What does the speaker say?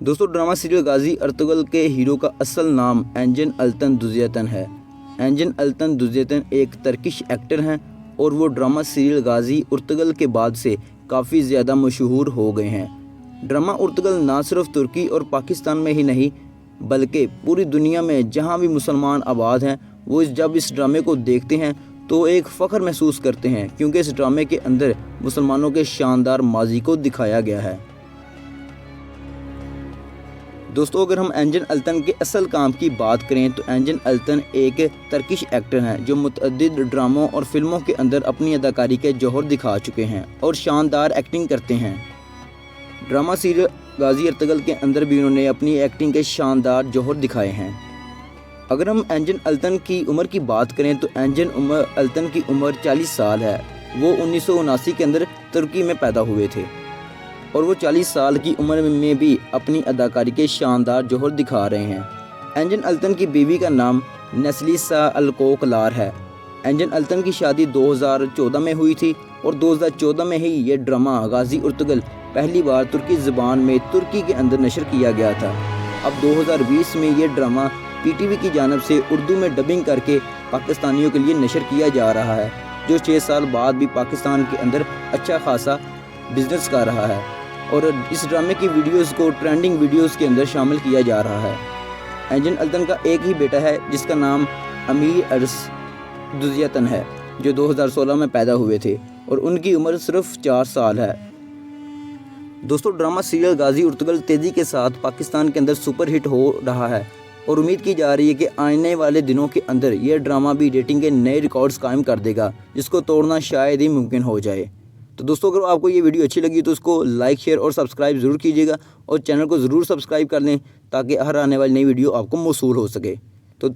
दोस्तों drama serial गाजी अर्तुगल के hero का असल नाम एंजन अल्तन दुज़यतन है। एंजन अल्तन दुज़यतन एक तर्किश एक्टर हैं और वो ड्रामा सीरियल गाजी अर्तुगल के बाद से काफ़ी ज़्यादा मशहूर हो गए हैं। ड्रामा अर्तुगल ना सिर्फ तुर्की और पाकिस्तान में ही नहीं बल्कि पूरी दुनिया में जहाँ भी मुसलमान आबाद हैं वो जब इस ड्रामे को देखते हैं तो एक फ़ख्र महसूस करते हैं, क्योंकि इस ड्रामे के अंदर मुसलमानों के शानदार माजी को दिखाया गया है। दोस्तों अगर हम एंजन अल्तन के असल काम की बात करें तो एंजन अल्तन एक तर्किश एक्टर हैं जो मुतअद्दिद ड्रामों और फिल्मों के अंदर अपनी अदाकारी के जौहर दिखा चुके हैं और शानदार एक्टिंग करते हैं। ड्रामा सीरियल गाजी अर्तुगल के अंदर भी उन्होंने अपनी एक्टिंग के शानदार जौहर दिखाए हैं। अगर हम एंजन अल्तन की उम्र की बात करें तो एंजन अल्तन की उम्र 40 साल है। वो 1979 के अंदर तुर्की में पैदा हुए थे और वो 40 साल की उम्र में भी अपनी अदाकारी के शानदार जौहर दिखा रहे हैं। एंजन अल्तन की बीवी का नाम नेस्लिसा अल्कोकलार है। एंजन अल्तन की शादी 2014 में हुई थी और 2014 में ही ये ड्रामा गाजी अर्तुगल पहली बार तुर्की ज़बान में तुर्की के अंदर नशर किया गया था। अब 2020 में ये ड्रामा पीटीवी की जानिब से उर्दू में डबिंग करके पाकिस्तानियों के लिए नशर किया जा रहा है, जो 6 साल बाद भी पाकिस्तान के अंदर अच्छा खासा बिजनेस कर रहा है और इस ड्रामे की वीडियोस को ट्रेंडिंग वीडियोस के अंदर शामिल किया जा रहा है। एंजन अल्तन का एक ही बेटा है जिसका नाम अमीर अर्स दुज़यतन है, जो 2016 में पैदा हुए थे और उनकी उम्र सिर्फ 4 साल है। दोस्तों ड्रामा सीरियल गाजी अर्तुगल तेज़ी के साथ पाकिस्तान के अंदर सुपर हिट हो रहा है और उम्मीद की जा रही है कि आने वाले दिनों के अंदर यह ड्रामा भी रेटिंग के नए रिकॉर्ड्स कायम कर देगा, जिसको तोड़ना शायद ही मुमकिन हो जाए। तो दोस्तों अगर आपको ये वीडियो अच्छी लगी तो उसको लाइक शेयर और सब्सक्राइब ज़रूर कीजिएगा और चैनल को ज़रूर सब्सक्राइब कर लें ताकि हर आने वाली नई वीडियो आपको मौसूल हो सके। तो